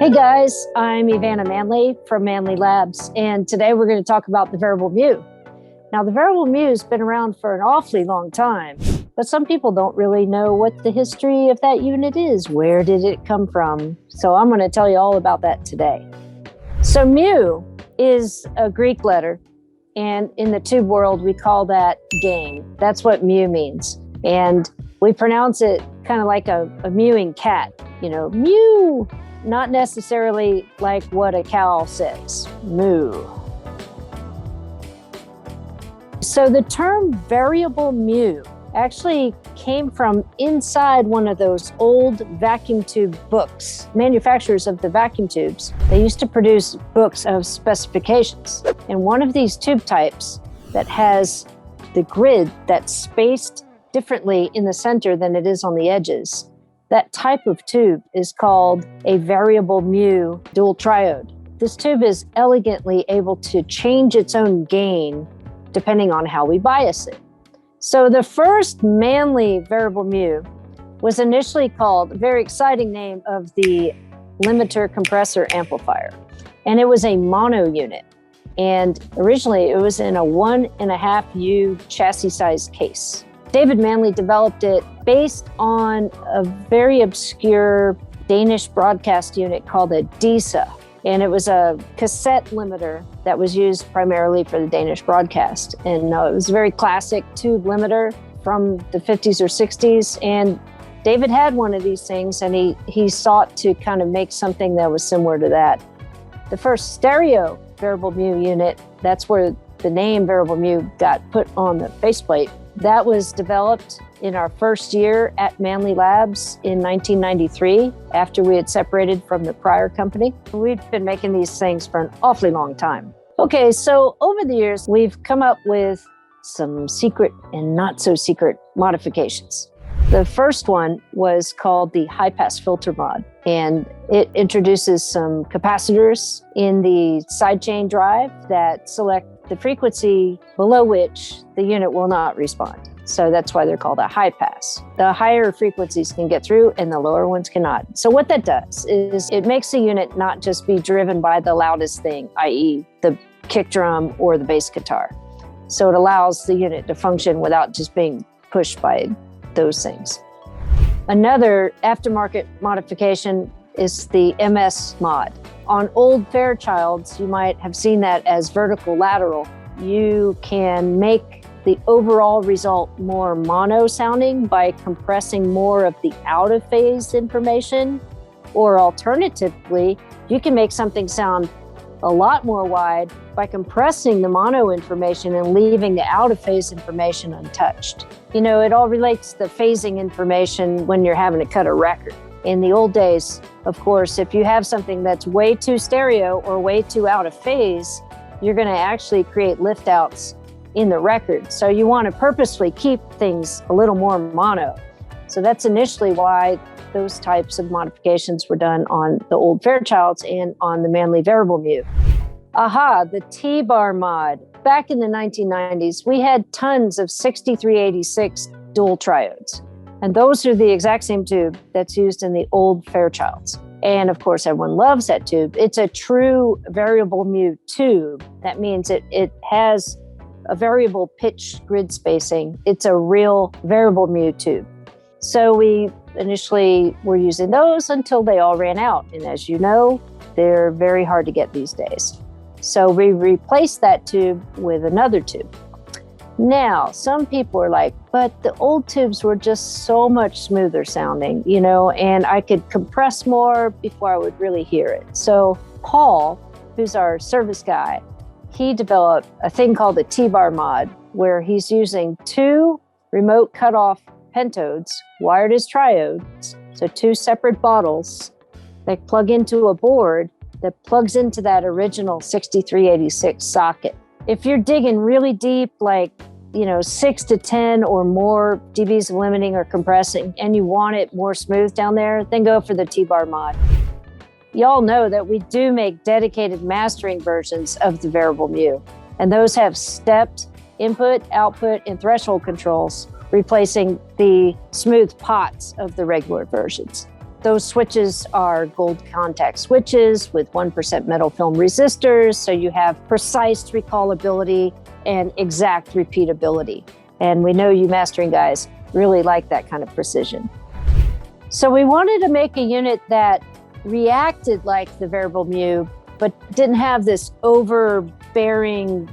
Hey guys, I'm Ivana Manley from Manley Labs, and today we're going to talk about the variable mu. Now, the variable mu has been around for an awfully long time, but some people don't really know what the history of that unit is. Where did it come from? So I'm going to tell you all about that today. So mu is a Greek letter, and in the tube world, we call that gain. That's what mu means. And we pronounce it kind of like a mewing cat, mew. Not necessarily like what a cow says, moo. So the term variable mu actually came from inside one of those old vacuum tube books. Manufacturers of the vacuum tubes, they used to produce books of specifications. And one of these tube types that has the grid that's spaced differently in the center than it is on the edges, that type of tube is called a variable mu dual triode. This tube is elegantly able to change its own gain depending on how we bias it. So the first Manley variable mu was initially called, a very exciting name, of the limiter compressor amplifier. And it was a mono unit. And originally it was in a 1.5U chassis size case. David Manley developed it based on a very obscure Danish broadcast unit called a DISA. And it was a cassette limiter that was used primarily for the Danish broadcast. And it was a very classic tube limiter from the 50s or 60s. And David had one of these things, and he sought to kind of make something that was similar to that. The first stereo variable mu unit, that's where the name variable mu got put on the faceplate. That was developed in our first year at Manley Labs in 1993, after we had separated from the prior company. We'd been making these things for an awfully long time. Okay, so over the years, we've come up with some secret and not so secret modifications. The first one was called the high-pass filter mod, and it introduces some capacitors in the sidechain drive that select the frequency below which the unit will not respond. So that's why they're called a high pass. The higher frequencies can get through and the lower ones cannot. So what that does is it makes the unit not just be driven by the loudest thing, i.e. the kick drum or the bass guitar. So it allows the unit to function without just being pushed by those things. Another aftermarket modification is the MS mod. On old Fairchilds, you might have seen that as vertical lateral. You can make the overall result more mono sounding by compressing more of the out of phase information, or alternatively, you can make something sound a lot more wide by compressing the mono information and leaving the out of phase information untouched. It all relates to the phasing information when you're having to cut a record. In the old days, of course, if you have something that's way too stereo or way too out of phase, you're going to actually create lift outs in the record. So you want to purposely keep things a little more mono. So that's initially why those types of modifications were done on the old Fairchilds and on the Manley variable mu. The TBar mod. Back in the 1990s, we had tons of 6386 dual triodes. And those are the exact same tube that's used in the old Fairchilds. And of course, everyone loves that tube. It's a true variable mu tube. That means it has a variable pitch grid spacing. It's a real variable mu tube. So we initially were using those until they all ran out. And as you know, they're very hard to get these days. So we replaced that tube with another tube. Now, some people are like, but the old tubes were just so much smoother sounding, and I could compress more before I would really hear it. So Paul, who's our service guy, he developed a thing called the TBar mod, where he's using two remote cutoff pentodes, wired as triodes, so two separate bottles that plug into a board that plugs into that original 6386 socket. If you're digging really deep, like 6 to 10 or more dBs of limiting or compressing, and you want it more smooth down there, then go for the TBar mod. Y'all know that we do make dedicated mastering versions of the variable mu, and those have stepped input, output, and threshold controls, replacing the smooth pots of the regular versions. Those switches are gold contact switches with 1% metal film resistors, so you have precise recallability and exact repeatability. And we know you mastering guys really like that kind of precision. So we wanted to make a unit that reacted like the variable mu, but didn't have this overbearing,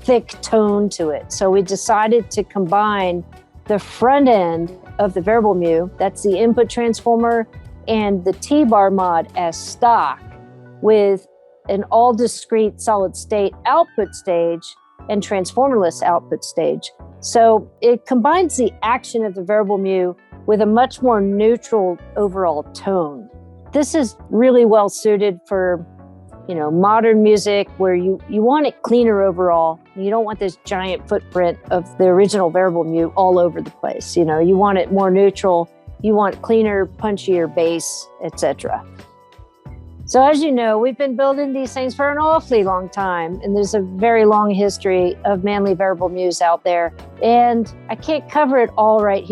thick tone to it. So we decided to combine the front end of the variable mu, that's the input transformer, and the TBar mod as stock with an all discrete solid state output stage and transformerless output stage. So it combines the action of the variable mu with a much more neutral overall tone. This is really well suited for, modern music where you want it cleaner overall. You don't want this giant footprint of the original variable mu all over the place. You want it more neutral. You want cleaner, punchier bass, etc. So as you know, we've been building these things for an awfully long time, and there's a very long history of Manley variable mus out there. And I can't cover it all right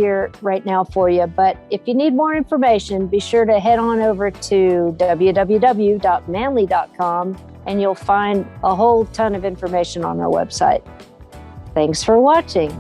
now for you, but if you need more information, be sure to head on over to www.manley.com, and you'll find a whole ton of information on our website. Thanks for watching.